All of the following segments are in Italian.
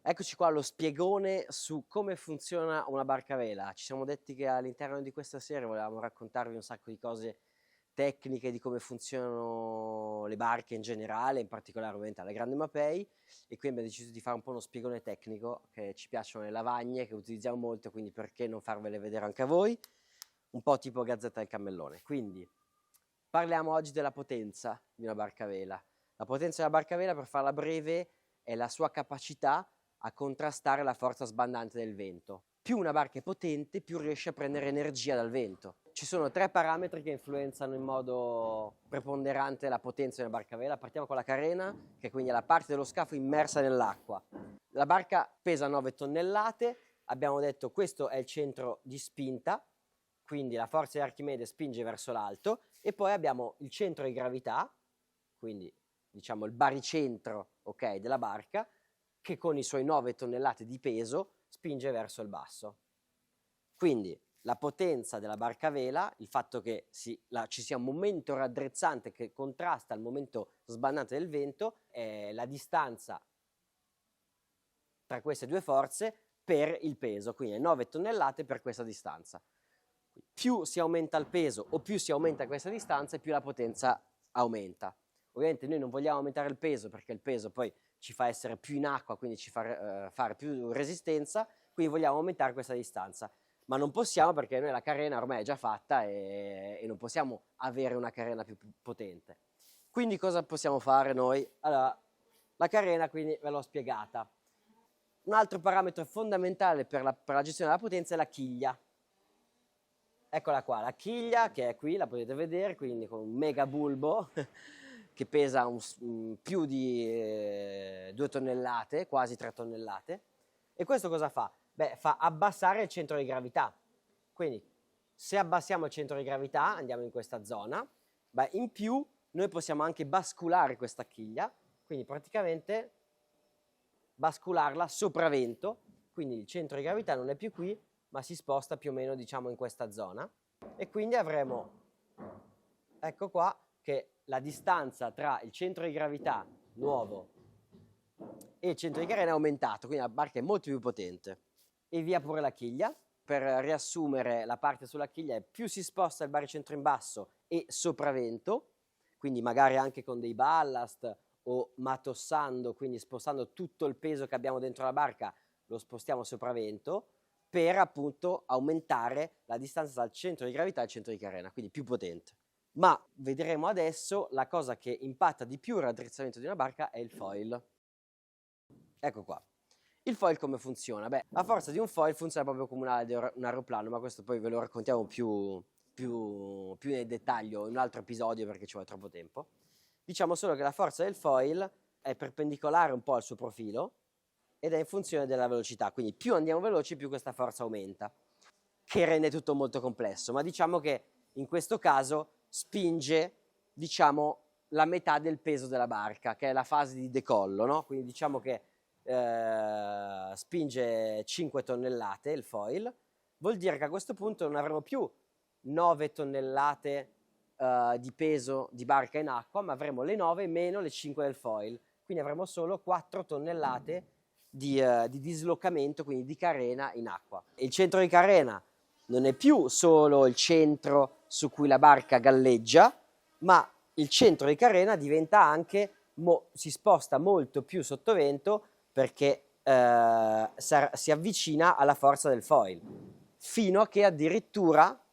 Eccoci qua allo spiegone su come funziona una barca a vela. Ci siamo detti che all'interno di questa serie volevamo raccontarvi un sacco di cose tecniche di come funzionano le barche in generale, in particolare ovviamente alle grandi Mapei, e quindi abbiamo deciso di fare un po' uno spiegone tecnico, che ci piacciono le lavagne, che utilizziamo molto, quindi perché non farvele vedere anche a voi, un po' tipo Gazzetta del Cammellone. Quindi parliamo oggi della potenza di una barca a vela. La potenza della barca a vela, per farla breve, è la sua capacità a contrastare la forza sbandante del vento. Più una barca è potente, più riesce a prendere energia dal vento. Ci sono 3 parametri che influenzano in modo preponderante la potenza di una barca a vela. Partiamo con la carena, che quindi è la parte dello scafo immersa nell'acqua. La barca pesa 9 tonnellate, abbiamo detto questo è il centro di spinta, quindi la forza di Archimede spinge verso l'alto, e poi abbiamo il centro di gravità, quindi diciamo il baricentro, okay, della barca, che con i suoi 9 tonnellate di peso spinge verso il basso. Quindi la potenza della barca a vela, il fatto che ci sia un momento raddrizzante che contrasta il momento sbandante del vento, è la distanza tra queste due forze per il peso, quindi 9 tonnellate per questa distanza. Più si aumenta il peso o più si aumenta questa distanza, più la potenza aumenta. Ovviamente noi non vogliamo aumentare il peso perché il peso poi ci fa essere più in acqua, quindi ci fa fare più resistenza, quindi vogliamo aumentare questa distanza. Ma non possiamo perché noi la carena ormai è già fatta e non possiamo avere una carena più potente. Quindi cosa possiamo fare noi? Allora, la carena quindi ve l'ho spiegata. Un altro parametro fondamentale per la gestione della potenza è la chiglia. Eccola qua, la chiglia che è qui, la potete vedere, quindi con un mega bulbo che pesa più di 2 tonnellate, quasi 3 tonnellate. E questo cosa fa? Beh, fa abbassare il centro di gravità. Quindi se abbassiamo il centro di gravità, andiamo in questa zona, beh, in più noi possiamo anche basculare questa chiglia, quindi praticamente bascularla sopravvento, quindi il centro di gravità non è più qui, ma si sposta più o meno, diciamo, in questa zona, e quindi avremo, ecco qua, che la distanza tra il centro di gravità nuovo e il centro di carena è aumentato, quindi la barca è molto più potente. E via pure la chiglia. Per riassumere, la parte sulla chiglia è più si sposta il baricentro in basso e sopravvento, quindi magari anche con dei ballast o matossando, quindi spostando tutto il peso che abbiamo dentro la barca, lo spostiamo a sopravvento, per appunto aumentare la distanza dal centro di gravità al centro di carena, quindi più potente. Ma vedremo adesso la cosa che impatta di più il raddrizzamento di una barca è il foil. Ecco qua. Il foil come funziona? Beh, la forza di un foil funziona proprio come un aeroplano, ma questo poi ve lo raccontiamo più nel dettaglio in un altro episodio perché ci vuole troppo tempo. Diciamo solo che la forza del foil è perpendicolare un po' al suo profilo ed è in funzione della velocità, quindi più andiamo veloci più questa forza aumenta, che rende tutto molto complesso, ma diciamo che in questo caso spinge, diciamo, la metà del peso della barca, che è la fase di decollo, no? Quindi diciamo che spinge 5 tonnellate il foil, vuol dire che a questo punto non avremo più 9 tonnellate di peso di barca in acqua, ma avremo le 9 meno le 5 del foil, quindi avremo solo 4 tonnellate di dislocamento, quindi di carena in acqua. Il centro di carena non è più solo il centro su cui la barca galleggia, ma il centro di carena diventa anche, si sposta molto più sottovento perché si avvicina alla forza del foil, fino a che addirittura,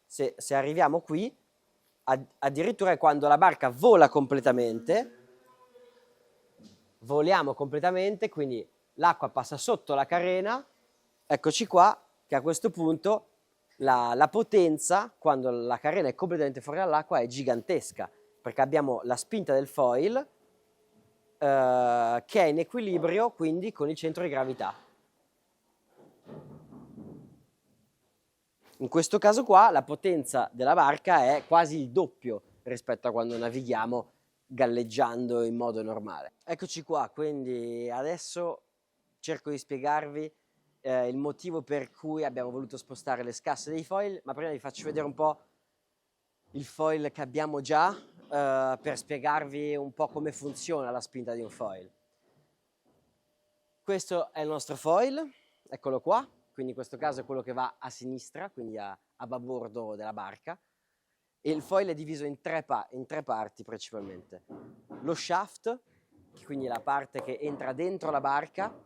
se arriviamo qui, addirittura è quando la barca vola completamente, voliamo completamente, quindi l'acqua passa sotto la carena, eccoci qua, che a questo punto la potenza, quando la carena è completamente fuori dall'acqua, è gigantesca, perché abbiamo la spinta del foil che è in equilibrio quindi con il centro di gravità. In questo caso qua la potenza della barca è quasi il doppio rispetto a quando navighiamo galleggiando in modo normale. Eccoci qua, quindi adesso cerco di spiegarvi il motivo per cui abbiamo voluto spostare le scasse dei foil, ma prima vi faccio vedere un po' il foil che abbiamo già per spiegarvi un po' come funziona la spinta di un foil. Questo è il nostro foil, eccolo qua, quindi in questo caso è quello che va a sinistra, quindi a babordo della barca, e il foil è diviso in tre parti principalmente. Lo shaft, che quindi è la parte che entra dentro la barca,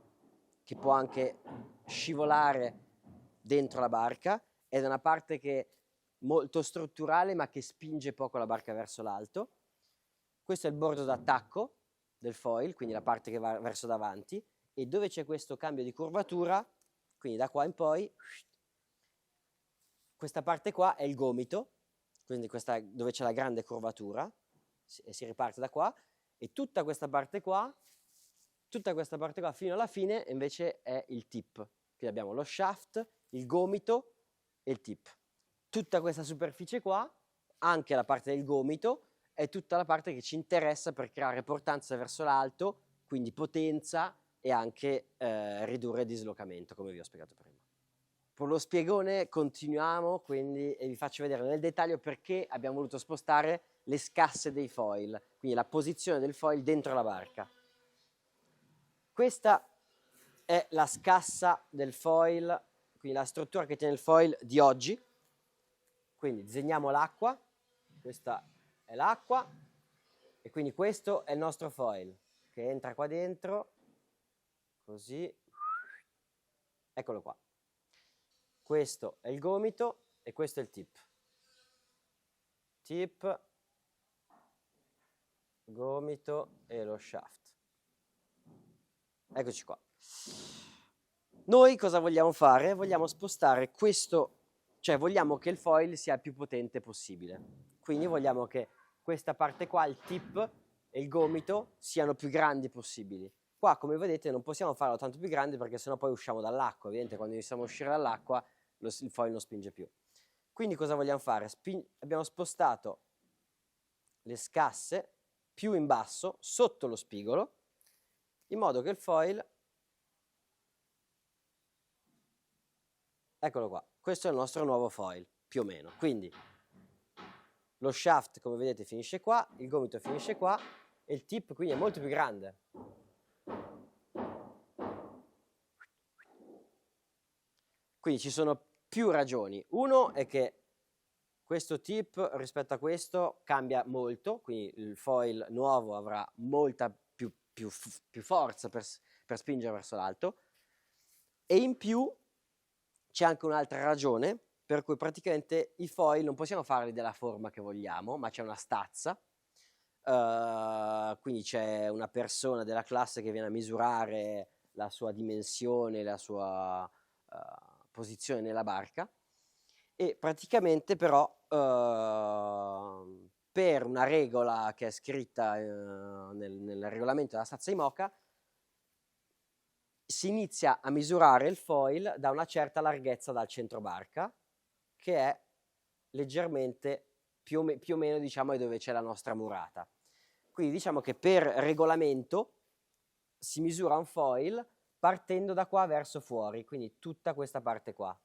che può anche scivolare dentro la barca, ed è una parte che è molto strutturale ma che spinge poco la barca verso l'alto. Questo è il bordo d'attacco del foil, quindi la parte che va verso davanti, e dove c'è questo cambio di curvatura, quindi da qua in poi, questa parte qua è il gomito, quindi questa dove c'è la grande curvatura, e si riparte da qua, e tutta questa parte qua fino alla fine invece è il tip. Quindi abbiamo lo shaft, il gomito e il tip. Tutta questa superficie qua, anche la parte del gomito, è tutta la parte che ci interessa per creare portanza verso l'alto, quindi potenza e anche ridurre il dislocamento, come vi ho spiegato prima. Per lo spiegone continuiamo quindi e vi faccio vedere nel dettaglio perché abbiamo voluto spostare le scasse dei foil, quindi la posizione del foil dentro la barca. Questa è la scassa del foil, quindi la struttura che tiene il foil di oggi. Quindi disegniamo l'acqua, questa è l'acqua e quindi questo è il nostro foil che entra qua dentro, così, eccolo qua. Questo è il gomito e questo è il tip. Tip, gomito e lo shaft. Eccoci qua. Noi cosa vogliamo fare? Vogliamo spostare questo, cioè vogliamo che il foil sia il più potente possibile. Quindi vogliamo che questa parte qua, il tip e il gomito, siano più grandi possibili. Qua, come vedete, non possiamo farlo tanto più grande perché sennò poi usciamo dall'acqua. Ovviamente quando iniziamo a uscire dall'acqua il foil non spinge più. Quindi cosa vogliamo fare? Abbiamo spostato le scasse più in basso, sotto lo spigolo, in modo che il foil, eccolo qua, questo è il nostro nuovo foil, più o meno. Quindi lo shaft, come vedete, finisce qua, il gomito finisce qua e il tip quindi è molto più grande. Quindi ci sono più ragioni. Uno è che questo tip rispetto a questo cambia molto, quindi il foil nuovo avrà molta più forza per spingere verso l'alto, e in più c'è anche un'altra ragione per cui praticamente i foil non possiamo farli della forma che vogliamo, ma c'è una stazza, quindi c'è una persona della classe che viene a misurare la sua dimensione, la sua posizione nella barca, e praticamente però per una regola che è scritta nel regolamento della stazza IMOCA si inizia a misurare il foil da una certa larghezza dal centro barca, che è leggermente più o meno diciamo dove c'è la nostra murata. Quindi diciamo che per regolamento si misura un foil partendo da qua verso fuori, quindi tutta questa parte qua.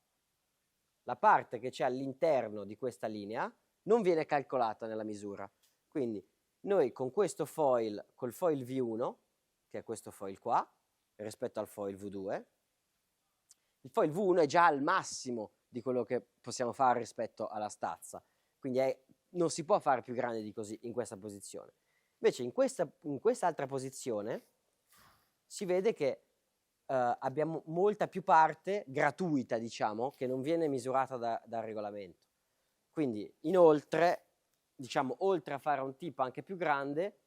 La parte che c'è all'interno di questa linea non viene calcolata nella misura. Quindi noi con questo foil, col foil V1, che è questo foil qua, rispetto al foil V2, il foil V1 è già al massimo di quello che possiamo fare rispetto alla stazza, quindi non si può fare più grande di così in questa posizione. Invece in quest'altra posizione si vede che abbiamo molta più parte gratuita, diciamo, che non viene misurata dal regolamento. Quindi inoltre, diciamo, oltre a fare un tip anche più grande,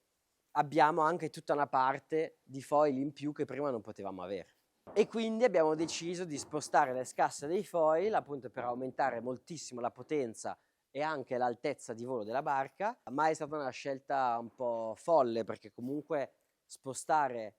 abbiamo anche tutta una parte di foil in più che prima non potevamo avere. E quindi abbiamo deciso di spostare le scasse dei foil appunto per aumentare moltissimo la potenza e anche l'altezza di volo della barca, ma è stata una scelta un po' folle perché comunque spostare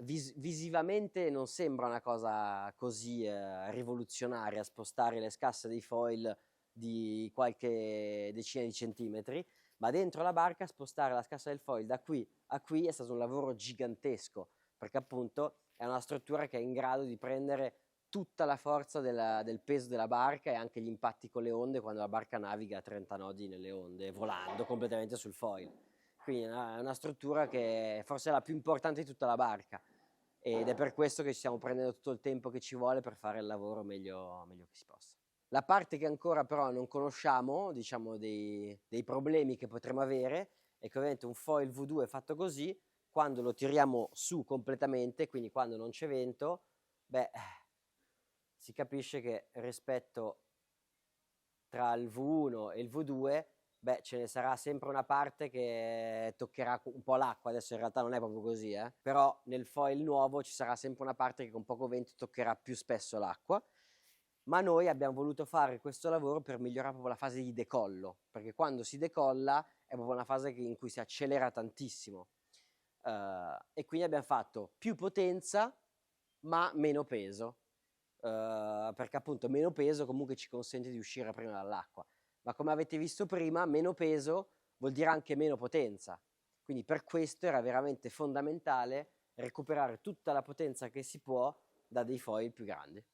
visivamente non sembra una cosa così rivoluzionaria, spostare le scasse dei foil di qualche decina di centimetri, ma dentro la barca spostare la scassa del foil da qui a qui è stato un lavoro gigantesco, perché appunto è una struttura che è in grado di prendere tutta la forza del peso della barca e anche gli impatti con le onde quando la barca naviga a 30 nodi nelle onde, volando completamente sul foil. Quindi è una struttura che forse è la più importante di tutta la barca. ed è per questo che ci stiamo prendendo tutto il tempo che ci vuole per fare il lavoro meglio che si possa. La parte che ancora però non conosciamo, diciamo dei problemi che potremo avere, è che ovviamente un foil V2 fatto così, quando lo tiriamo su completamente, quindi quando non c'è vento, beh, si capisce che rispetto tra il V1 e il V2, beh, ce ne sarà sempre una parte che toccherà un po' l'acqua. Adesso in realtà non è proprio così, però nel foil nuovo ci sarà sempre una parte che con poco vento toccherà più spesso l'acqua. Ma noi abbiamo voluto fare questo lavoro per migliorare proprio la fase di decollo, perché quando si decolla è proprio una fase in cui si accelera tantissimo. E quindi abbiamo fatto più potenza ma meno peso, perché appunto meno peso comunque ci consente di uscire prima dall'acqua, ma come avete visto prima, meno peso vuol dire anche meno potenza, quindi per questo era veramente fondamentale recuperare tutta la potenza che si può da dei foil più grandi.